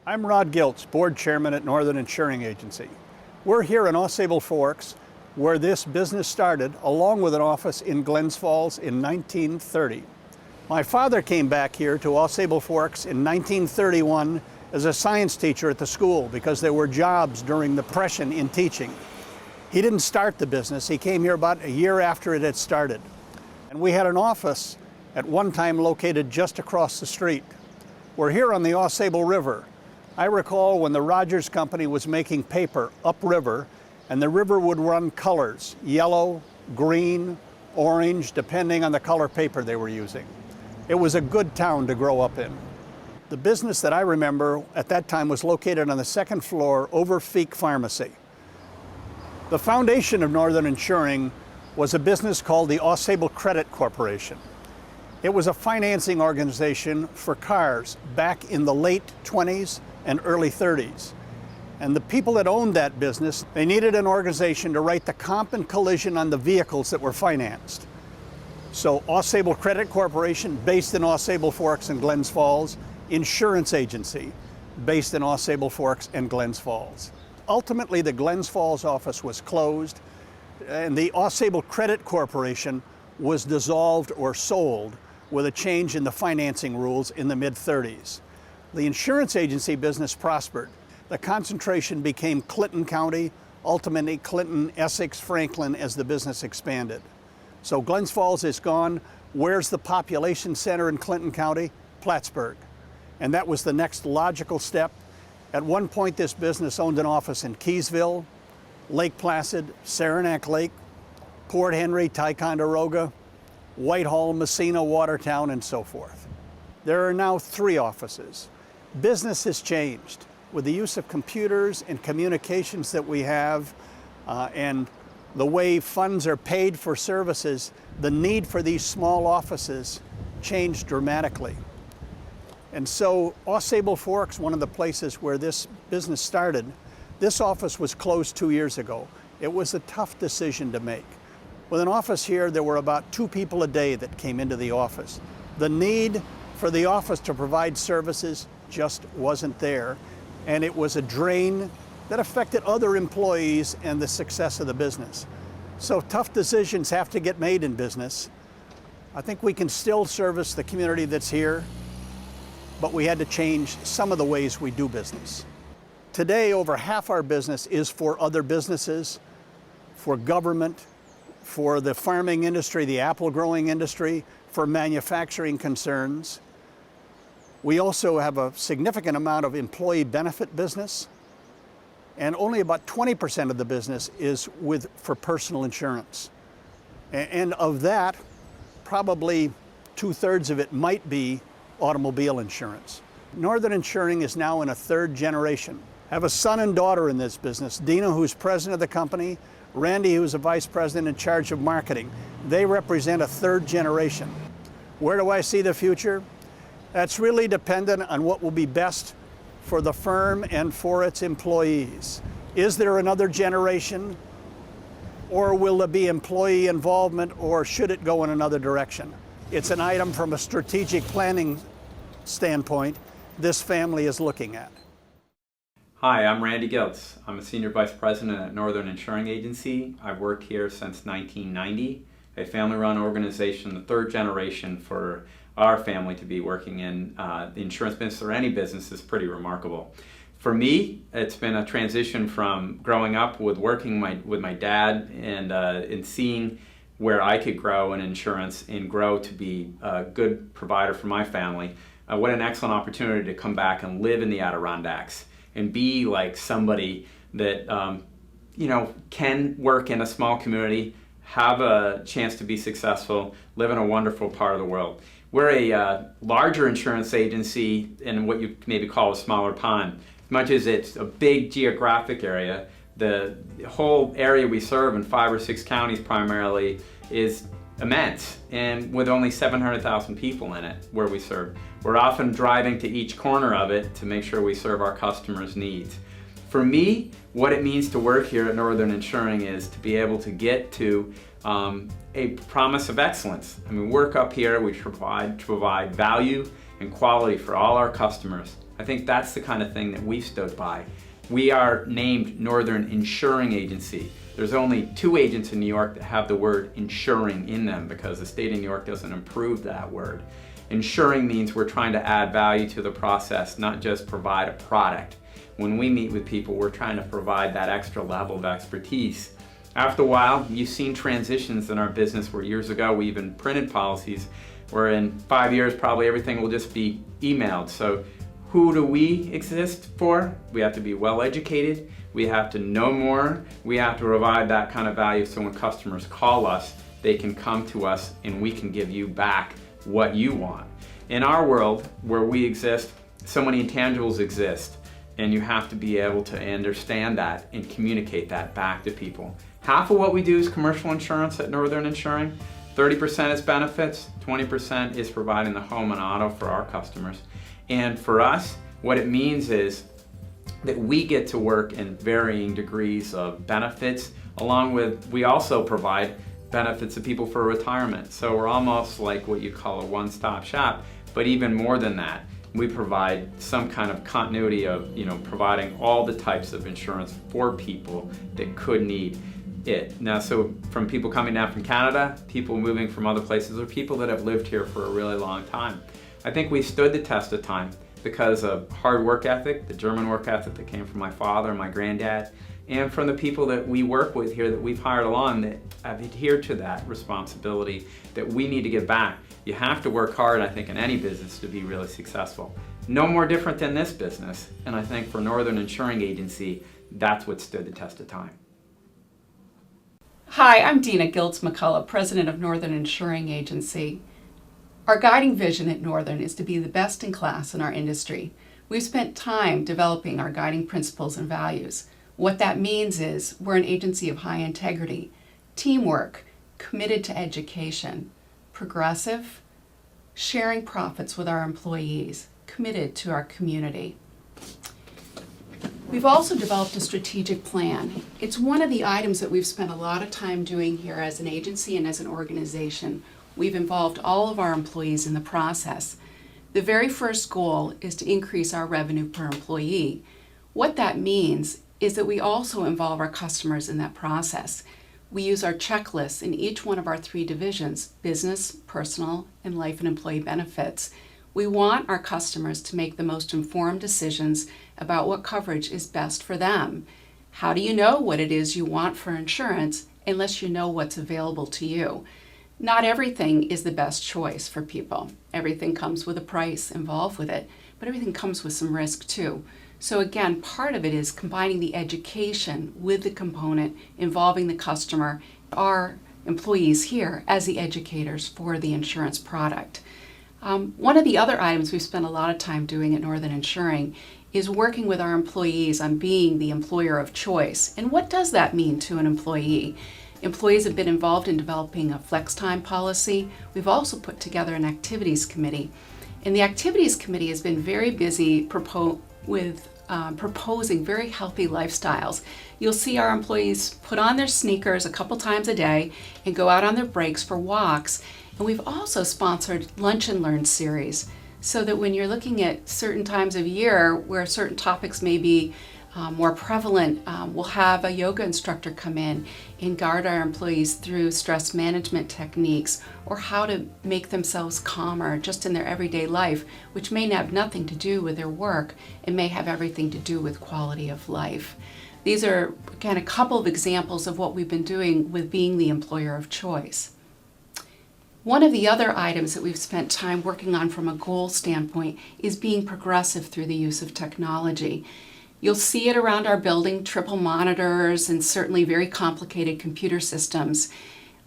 I'm Rod Giltz, Board Chairman at Northern Insuring Agency. We're here in AuSable Forks, where this business started, along with an office in Glens Falls in 1930. My father came back here to AuSable Forks in 1931 as a science teacher at the school because there were jobs during the Depression in teaching. He didn't start the business. He came here about a year after it had started. And we had an office at one time located just across the street. We're here on the AuSable River. I recall when the Rogers Company was making paper upriver, and the river would run colors, yellow, green, orange, depending on the color paper they were using. It was a good town to grow up in. The business that I remember at that time was located on the second floor over Feek Pharmacy. The foundation of Northern Insuring was a business called the AuSable Credit Corporation. It was a financing organization for cars back in the late 20s and early 30s. And the people that owned that business, they needed an organization to write the comp and collision on the vehicles that were financed. So AuSable Credit Corporation, based in AuSable Forks and Glens Falls, Insurance Agency, based in AuSable Forks and Glens Falls. Ultimately, the Glens Falls office was closed, and the AuSable Credit Corporation was dissolved or sold with a change in the financing rules in the mid-30s. The insurance agency business prospered. The concentration became Clinton County, ultimately Clinton, Essex, Franklin as the business expanded. So Glens Falls is gone. Where's the population center in Clinton County? Plattsburgh. And that was the next logical step. At one point, this business owned an office in Keysville, Lake Placid, Saranac Lake, Port Henry, Ticonderoga, Whitehall, Massena, Watertown, and so forth. There are now 3 offices. Business has changed. With the use of computers and communications that we have, and the way funds are paid for services, the need for these small offices changed dramatically. And so AuSable Forks, one of the places where this business started, this office was closed 2 years ago. It was a tough decision to make. With an office here, there were about 2 people a day that came into the office. The need for the office to provide services just wasn't there, and it was a drain that affected other employees and the success of the business. So tough decisions have to get made in business. I think we can still service the community that's here, but we had to change some of the ways we do business. Today, over half our business is for other businesses, for government, for the farming industry, the apple growing industry, for manufacturing concerns. We also have a significant amount of employee benefit business, and only about 20% of the business is for personal insurance. And of that, probably 2/3 of it might be automobile insurance. Northern Insuring is now in a 3rd generation. I have a son and daughter in this business. Dina, who's president of the company, Randy, who's a vice president in charge of marketing. They represent a 3rd generation. Where do I see the future? That's really dependent on what will be best for the firm and for its employees. Is there another generation, or will there be employee involvement, or should it go in another direction? It's an item from a strategic planning standpoint this family is looking at. Hi, I'm Randy Giltz. I'm a Senior Vice President at Northern Insuring Agency. I've worked here since 1990, a family-run organization, the 3rd generation for our family to be working in the insurance business or any business is pretty remarkable. For me, it's been a transition from growing up with working with my dad and seeing where I could grow in insurance and grow to be a good provider for my family. What an excellent opportunity to come back and live in the Adirondacks and be like somebody that can work in a small community, have a chance to be successful, live in a wonderful part of the world. We're a larger insurance agency in what you maybe call a smaller pond. As much as it's a big geographic area, the whole area we serve in 5 or 6 counties primarily is immense, and with only 700,000 people in it where we serve. We're often driving to each corner of it to make sure we serve our customers' needs. For me, what it means to work here at Northern Insuring is to be able to get to a promise of excellence. I mean, work up here, we provide value and quality for all our customers I think that's the kind of thing that we've stood by. We are named Northern Insuring Agency. There's only 2 agents in New York that have the word insuring in them because the state of New York doesn't approve that word. Insuring means we're trying to add value to the process, not just provide a product. When we meet with people, we're trying to provide that extra level of expertise. After a while, you've seen transitions in our business where years ago we even printed policies, where in 5 years probably everything will just be emailed. So who do we exist for? We have to be well educated, we have to know more, we have to provide that kind of value so when customers call us, they can come to us and we can give you back what you want. In our world where we exist, so many intangibles exist, and you have to be able to understand that and communicate that back to people. Half of what we do is commercial insurance at Northern Insuring. 30% is benefits, 20% is providing the home and auto for our customers. And for us, what it means is that we get to work in varying degrees of benefits, along with, we also provide benefits to people for retirement. So we're almost like what you call a one-stop shop, but even more than that, we provide some kind of continuity of, providing all the types of insurance for people that could need it. Now, so from people coming down from Canada, people moving from other places, or people that have lived here for a really long time. I think we stood the test of time because of hard work ethic, the German work ethic that came from my father and my granddad, and from the people that we work with here that we've hired along that have adhered to that responsibility that we need to give back. You have to work hard, I think, in any business to be really successful. No more different than this business, and I think for Northern Insuring Agency, that's what stood the test of time. Hi, I'm Dina Giltz-McCullough, President of Northern Insuring Agency. Our guiding vision at Northern is to be the best in class in our industry. We've spent time developing our guiding principles and values. What that means is we're an agency of high integrity, teamwork, committed to education, progressive, sharing profits with our employees, committed to our community. We've also developed a strategic plan. It's one of the items that we've spent a lot of time doing here as an agency and as an organization. We've involved all of our employees in the process. The very first goal is to increase our revenue per employee. What that means is that we also involve our customers in that process. We use our checklists in each one of our 3 divisions, business, personal, and life and employee benefits. We want our customers to make the most informed decisions about what coverage is best for them. How do you know what it is you want for insurance unless you know what's available to you? Not everything is the best choice for people. Everything comes with a price involved with it, but everything comes with some risk too. So again, part of it is combining the education with the component involving the customer, our employees here as the educators for the insurance product. One of the other items we've spent a lot of time doing at Northern Insuring is working with our employees on being the employer of choice. And what does that mean to an employee? Employees have been involved in developing a flex time policy. We've also put together an activities committee. And the activities committee has been very busy proposing very healthy lifestyles. You'll see our employees put on their sneakers a couple times a day and go out on their breaks for walks. And we've also sponsored Lunch and Learn series so that when you're looking at certain times of year where certain topics may be more prevalent, we'll have a yoga instructor come in and guide our employees through stress management techniques or how to make themselves calmer just in their everyday life, which may have nothing to do with their work and may have everything to do with quality of life. These are, again, a couple of examples of what we've been doing with being the employer of choice. One of the other items that we've spent time working on from a goal standpoint is being progressive through the use of technology. You'll see it around our building, triple monitors and certainly very complicated computer systems.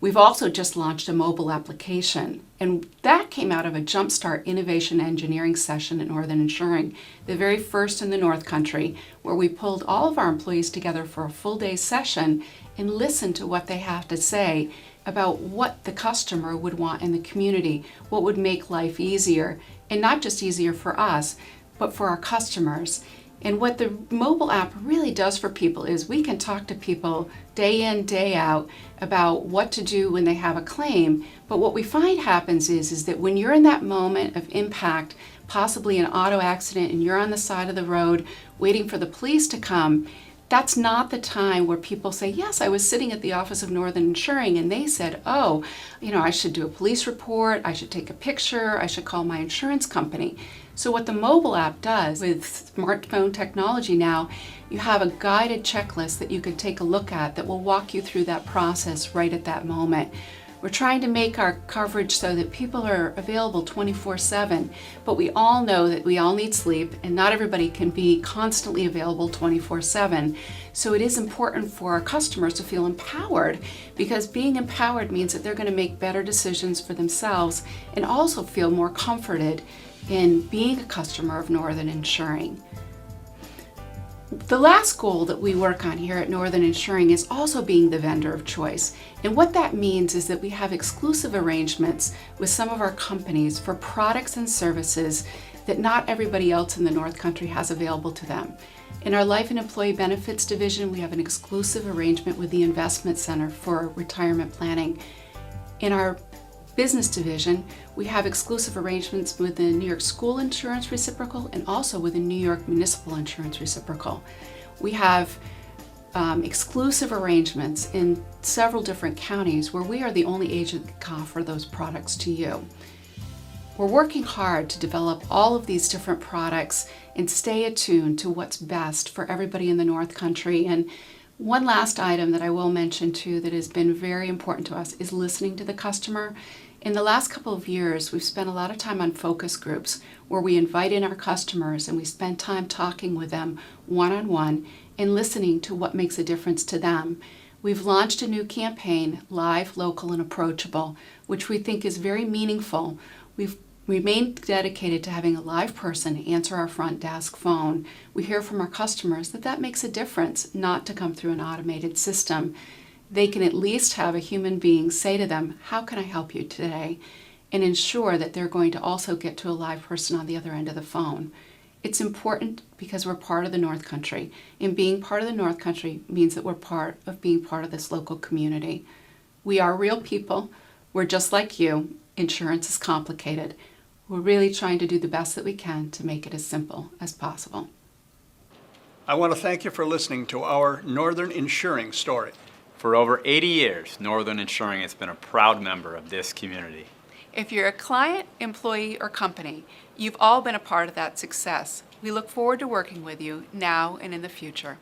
We've also just launched a mobile application, and that came out of a Jumpstart Innovation Engineering session at Northern Insuring, the very first in the North Country, where we pulled all of our employees together for a full day session and listened to what they have to say about what the customer would want in the community, what would make life easier, and not just easier for us, but for our customers. And what the mobile app really does for people is we can talk to people day in, day out about what to do when they have a claim. But what we find happens is that when you're in that moment of impact, possibly an auto accident, and you're on the side of the road waiting for the police to come, that's not the time where people say, yes, I was sitting at the Office of Northern Insuring and they said, oh, I should do a police report, I should take a picture, I should call my insurance company. So what the mobile app does with smartphone technology now, you have a guided checklist that you can take a look at that will walk you through that process right at that moment. We're trying to make our coverage so that people are available 24/7, but we all know that we all need sleep and not everybody can be constantly available 24/7. So it is important for our customers to feel empowered, because being empowered means that they're going to make better decisions for themselves and also feel more comforted in being a customer of Northern Insuring. The last goal that we work on here at Northern Insuring is also being the vendor of choice. And what that means is that we have exclusive arrangements with some of our companies for products and services that not everybody else in the North Country has available to them. In our Life and Employee Benefits division, we have an exclusive arrangement with the Investment Center for retirement planning. In our Business division, we have exclusive arrangements with the New York School Insurance Reciprocal and also with the New York Municipal Insurance Reciprocal. We have exclusive arrangements in several different counties where we are the only agent that can offer those products to you. We're working hard to develop all of these different products and stay attuned to what's best for everybody in the North Country. And one last item that I will mention too that has been very important to us is listening to the customer. In the last couple of years, we've spent a lot of time on focus groups where we invite in our customers and we spend time talking with them one-on-one and listening to what makes a difference to them. We've launched a new campaign, Live, Local, and Approachable, which we think is very meaningful. We've remained dedicated to having a live person answer our front desk phone. We hear from our customers that that makes a difference, not to come through an automated system. They can at least have a human being say to them, how can I help you today? And ensure that they're going to also get to a live person on the other end of the phone. It's important because we're part of the North Country, and being part of the North Country means that we're part of being part of this local community. We are real people. We're just like you. Insurance is complicated. We're really trying to do the best that we can to make it as simple as possible. I want to thank you for listening to our Northern Insuring story. For over 80 years, Northern Insuring has been a proud member of this community. If you're a client, employee, or company, you've all been a part of that success. We look forward to working with you now and in the future.